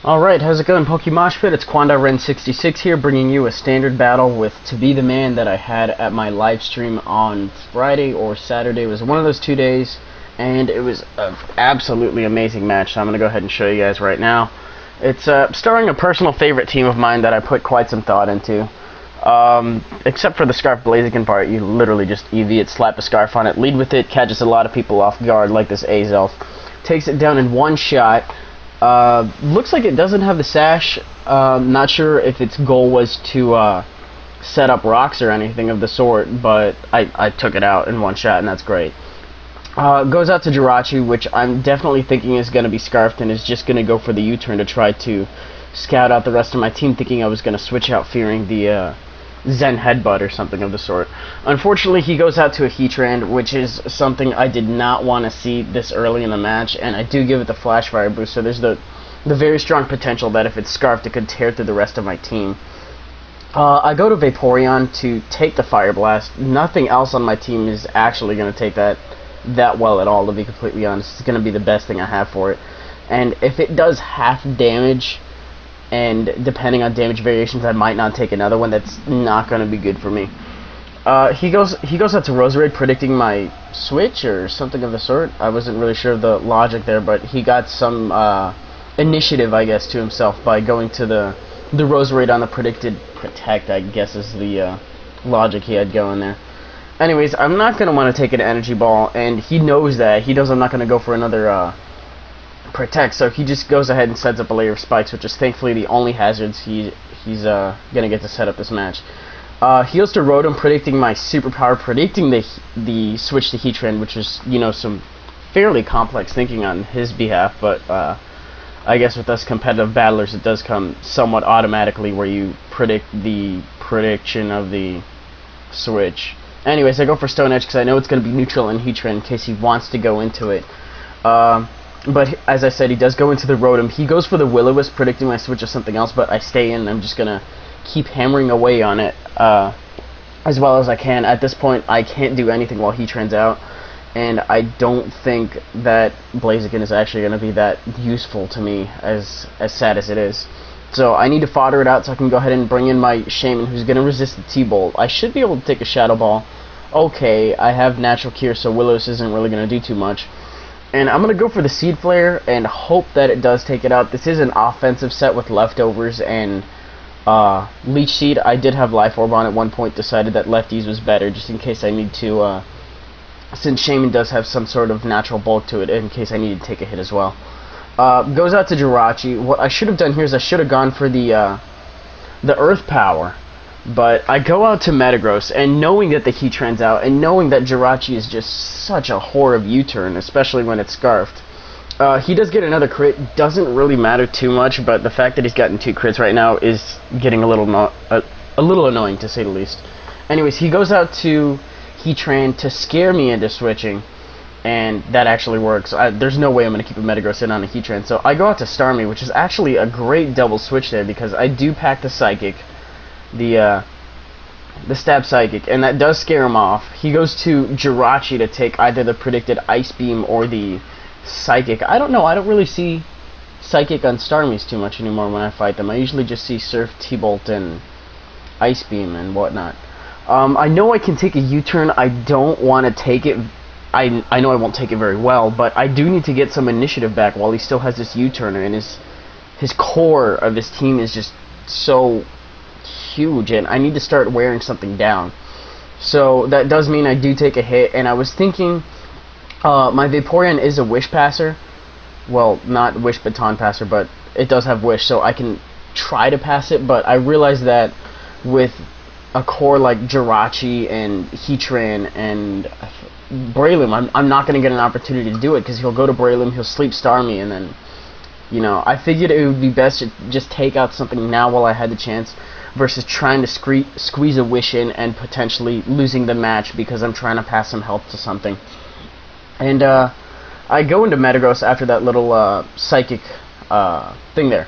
Alright, how's it going, PokeMoshPit? It's KwandaoRen66 here, bringing you a standard battle with 2beTheMan that I had at my live stream on Friday or Saturday. It was one of those 2 days, and it was an absolutely amazing match, so I'm going to go ahead and show you guys right now. It's starring a personal favorite team of mine that I put quite some thought into. Except for the Scarf Blaziken part, you literally just EV it, slap a Scarf on it, lead with it, catches a lot of people off guard like this Azelf. Takes it down in one shot. Looks like it doesn't have the sash. Not sure if its goal was to set up rocks or anything of the sort, but I took it out in one shot, and that's great. Goes out to Jirachi, which I'm definitely thinking is going to be Scarfed and is just going to go for the U-turn to try to scout out the rest of my team, thinking I was going to switch out, fearing the Zen Headbutt or something of the sort. Unfortunately, he goes out to a Heatran, which is something I did not want to see this early in the match, and I do give it the Flash Fire boost, so there's the very strong potential that if it's Scarfed, it could tear through the rest of my team. I go to Vaporeon to take the Fire Blast. Nothing else on my team is actually going to take that well at all, to be completely honest. It's going to be the best thing I have for it. And if it does half damage, and depending on damage variations, I might not take another one. That's not going to be good for me. He goes out to Roserade, predicting my switch or something of the sort. I wasn't really sure of the logic there, but he got some initiative, I guess, to himself by going to the Roserade on the predicted Protect, I guess is the logic he had going there. Anyways, I'm not going to want to take an Energy Ball, and he knows that. He knows I'm not going to go for another Protect, so he just goes ahead and sets up a layer of spikes, which is thankfully the only hazards he's gonna get to set up this match. He goes to Rotom, predicting my superpower, predicting the switch to Heatran, which is, you know, some fairly complex thinking on his behalf, but I guess with us competitive battlers it does come somewhat automatically where you predict the prediction of the switch. Anyways, I go for Stone Edge because I know it's going to be neutral in Heatran in case he wants to go into it. But as I said, he does go into the Rotom. He goes for the Will-O-Wisp, predicting my switch of something else, but I stay in. I'm just going to keep hammering away on it as well as I can. At this point, I can't do anything while Heatran's out, and I don't think that Blaziken is actually going to be that useful to me, as sad as it is. So I need to fodder it out so I can go ahead and bring in my Shaman, who's going to resist the T-Bolt. I should be able to take a Shadow Ball. Okay, I have Natural Cure, so Willows isn't really going to do too much. And I'm going to go for the Seed Flare and hope that it does take it out. This is an offensive set with Leftovers and Leech Seed. I did have Life Orb on at one point, decided that Lefties was better just in case I need to, since Shaman does have some sort of natural bulk to it, in case I need to take a hit as well. Goes out to Jirachi. What I should have done here is I should have gone for the Earth Power. But I go out to Metagross, and knowing that the Heatran's out, and knowing that Jirachi is just such a whore of U-turn, especially when it's Scarfed, he does get another crit. Doesn't really matter too much, but the fact that he's gotten 2 crits right now is getting a little annoying, to say the least. Anyways, he goes out to Heatran to scare me into switching, and that actually works. There's no way I'm going to keep a Metagross in on a Heatran, so I go out to Starmie, which is actually a great double switch there, because I do pack the Psychic, the Stab Psychic, and that does scare him off. He goes to Jirachi to take either the predicted Ice Beam or the Psychic. I don't know, I don't really see Psychic on Starmies too much anymore when I fight them. I usually just see Surf, T-Bolt, and Ice Beam and whatnot. I know I can take a U-turn. I don't want to take it. I know I won't take it very well, but I do need to get some initiative back while he still has this U-turner, and his core of his team is just so huge, and I need to start wearing something down. So that does mean I do take a hit, and I was thinking my Vaporeon is a Wish Passer. Well, not Wish Baton Passer, but it does have Wish, so I can try to pass it, but I realize that with a core like Jirachi and Heatran and Breloom, I'm not going to get an opportunity to do it, because he'll go to Breloom, he'll sleep Starmie, and then, you know, I figured it would be best to just take out something now while I had the chance, versus trying to squeeze a Wish in and potentially losing the match because I'm trying to pass some health to something. And I go into Metagross after that little Psychic thing there.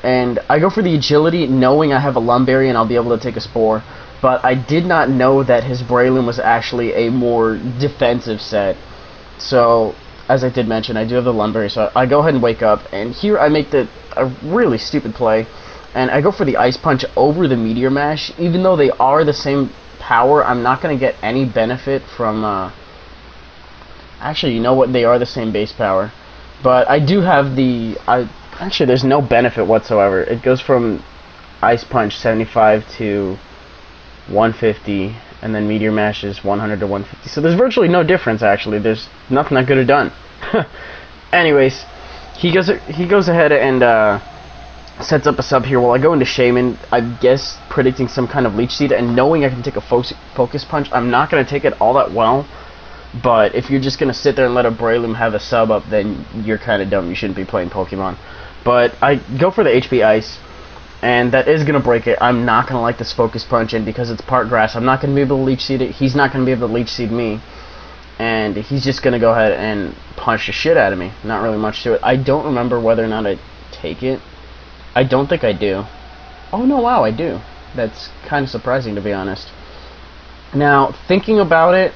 And I go for the Agility, knowing I have a Lumberry and I'll be able to take a Spore. But I did not know that his Breloom was actually a more defensive set. So as I did mention, I do have the Lumberry, so I go ahead and wake up, and here I make a really stupid play, and I go for the Ice Punch over the Meteor Mash. Even though they are the same power, I'm not going to get any benefit from, actually, you know what, they are the same base power, but I do have the, actually, there's no benefit whatsoever. It goes from Ice Punch 75 to 150, and then Meteor Mash is 100 to 150. So there's virtually no difference, actually. There's nothing I could have done. Anyways, he goes ahead and sets up a sub here while I go into Shaman, I guess predicting some kind of Leech Seed, and knowing I can take a Focus Punch. I'm not going to take it all that well, but if you're just going to sit there and let a Breloom have a sub up, then you're kind of dumb. You shouldn't be playing Pokemon. But I go for the HP Ice, and that is going to break it. I'm not going to like this Focus Punch, and because it's part Grass, I'm not going to be able to Leech Seed it. He's not going to be able to Leech Seed me, and he's just going to go ahead and punch the shit out of me. Not really much to it. I don't remember whether or not I take it. I don't think I do. Oh no, wow, I do. That's kind of surprising, to be honest. Now, thinking about it,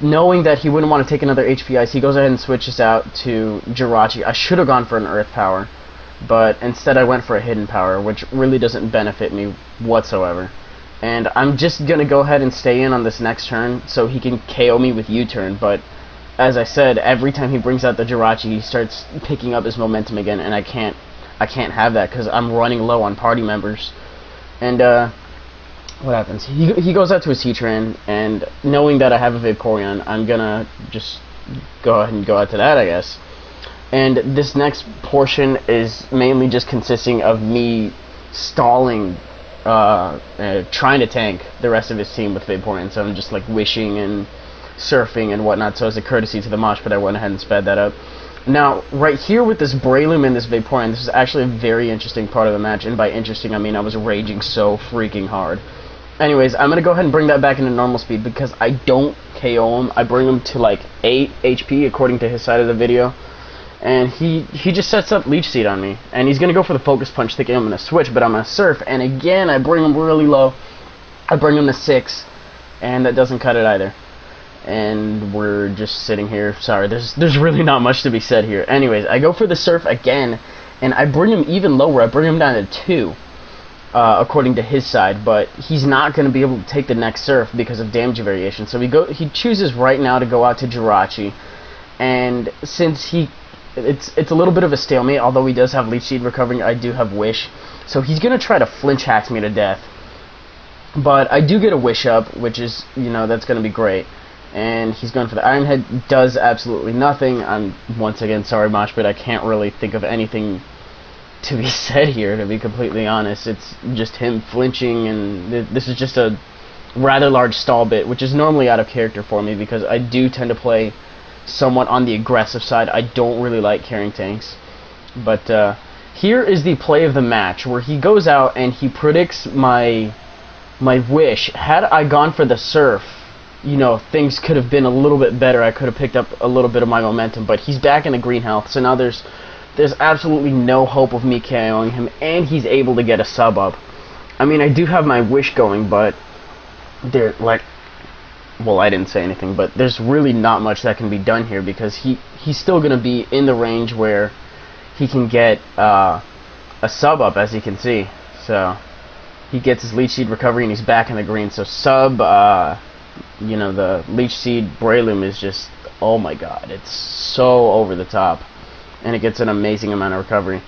knowing that he wouldn't want to take another HP Ice, he goes ahead and switches out to Jirachi. I should have gone for an Earth Power, but instead I went for a Hidden Power, which really doesn't benefit me whatsoever. And I'm just going to go ahead and stay in on this next turn so he can KO me with U-Turn, but as I said, every time he brings out the Jirachi, he starts picking up his momentum again, and I can't have that because I'm running low on party members. And what happens? He goes out to his Heatran, and knowing that I have a Vaporeon, I'm gonna just go ahead and go out to that, I guess. And this next portion is mainly just consisting of me stalling, trying to tank the rest of his team with Vaporeon. So I'm just like wishing and surfing and whatnot. So as a courtesy to the Mosh Pit, I went ahead and sped that up. Now, right here with this Breloom and this Vaporeon, this is actually a very interesting part of the match, and by interesting, I mean I was raging so freaking hard. Anyways, I'm going to go ahead and bring that back into normal speed because I don't KO him. I bring him to like 8 HP according to his side of the video, and he just sets up Leech Seed on me, and he's going to go for the Focus Punch thinking I'm going to switch, but I'm going to Surf, and again, I bring him really low. I bring him to 6, and that doesn't cut it either. And we're just sitting here. Sorry, there's really not much to be said here. Anyways, I go for the Surf again, and I bring him even lower. I bring him down to 2, according to his side, but he's not going to be able to take the next Surf because of damage variation. So he chooses right now to go out to Jirachi, and since it's a little bit of a stalemate, although he does have Leech Seed recovering, I do have Wish, so he's going to try to flinch hacks me to death. But I do get a Wish up, which is, you know, that's going to be great. And he's going for the Iron Head, does absolutely nothing. I'm, once again, sorry Mosh, but I can't really think of anything to be said here, to be completely honest. It's just him flinching, and this is just a rather large stall bit, which is normally out of character for me, because I do tend to play somewhat on the aggressive side. I don't really like carrying tanks. But here is the play of the match, where he goes out and he predicts my Wish. Had I gone for the Surf, you know, things could have been a little bit better. I could have picked up a little bit of my momentum, but he's back in the green health, so now there's absolutely no hope of me KOing him, and he's able to get a sub up. I mean, I do have my Wish going, but they're like, well, I didn't say anything, but there's really not much that can be done here, because he's still going to be in the range where he can get a sub up, as you can see. So he gets his Leech Seed recovery, and he's back in the green. So sub, you know, the Leech Seed Breloom is just, oh my god, it's so over the top, and it gets an amazing amount of recovery.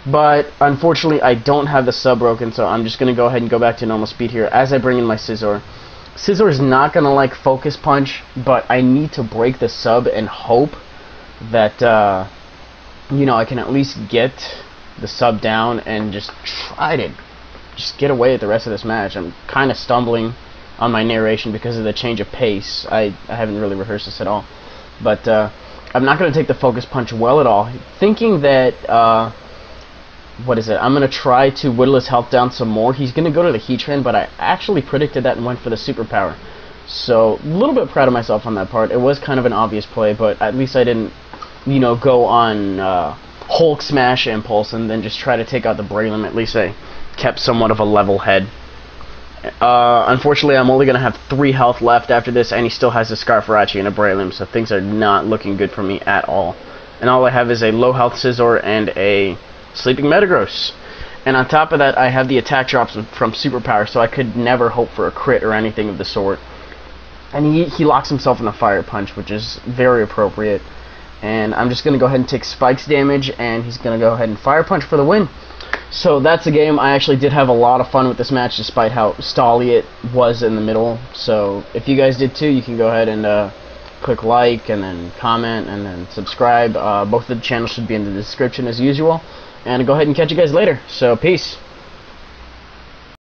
But unfortunately, I don't have the sub broken, so I'm just going to go ahead and go back to normal speed here as I bring in my Scizor. Scizor is not going to like Focus Punch, but I need to break the sub and hope that, you know, I can at least get the sub down and just try to just get away with the rest of this match. I'm kind of stumbling on my narration because of the change of pace. I haven't really rehearsed this at all. But I'm not going to take the Focus Punch well at all, thinking that, what is it, I'm going to try to whittle his health down some more. He's going to go to the Heatran, but I actually predicted that and went for the Superpower. So, a little bit proud of myself on that part. It was kind of an obvious play, but at least I didn't, you know, go on Hulk Smash Impulse and then just try to take out the Breloom. At least I kept somewhat of a level head. Unfortunately, I'm only going to have 3 health left after this, and he still has a Scarfarachi and a Breloom, so things are not looking good for me at all. And all I have is a low health Scizor and a Sleeping Metagross. And on top of that, I have the attack drops from Superpower, so I could never hope for a crit or anything of the sort. And he locks himself in a Fire Punch, which is very appropriate. And I'm just going to go ahead and take Spike's damage, and he's going to go ahead and Fire Punch for the win. So that's the game. I actually did have a lot of fun with this match, despite how stally it was in the middle. So if you guys did too, you can go ahead and click like, and then comment, and then subscribe. Both of the channels should be in the description as usual. And go ahead and catch you guys later. So peace.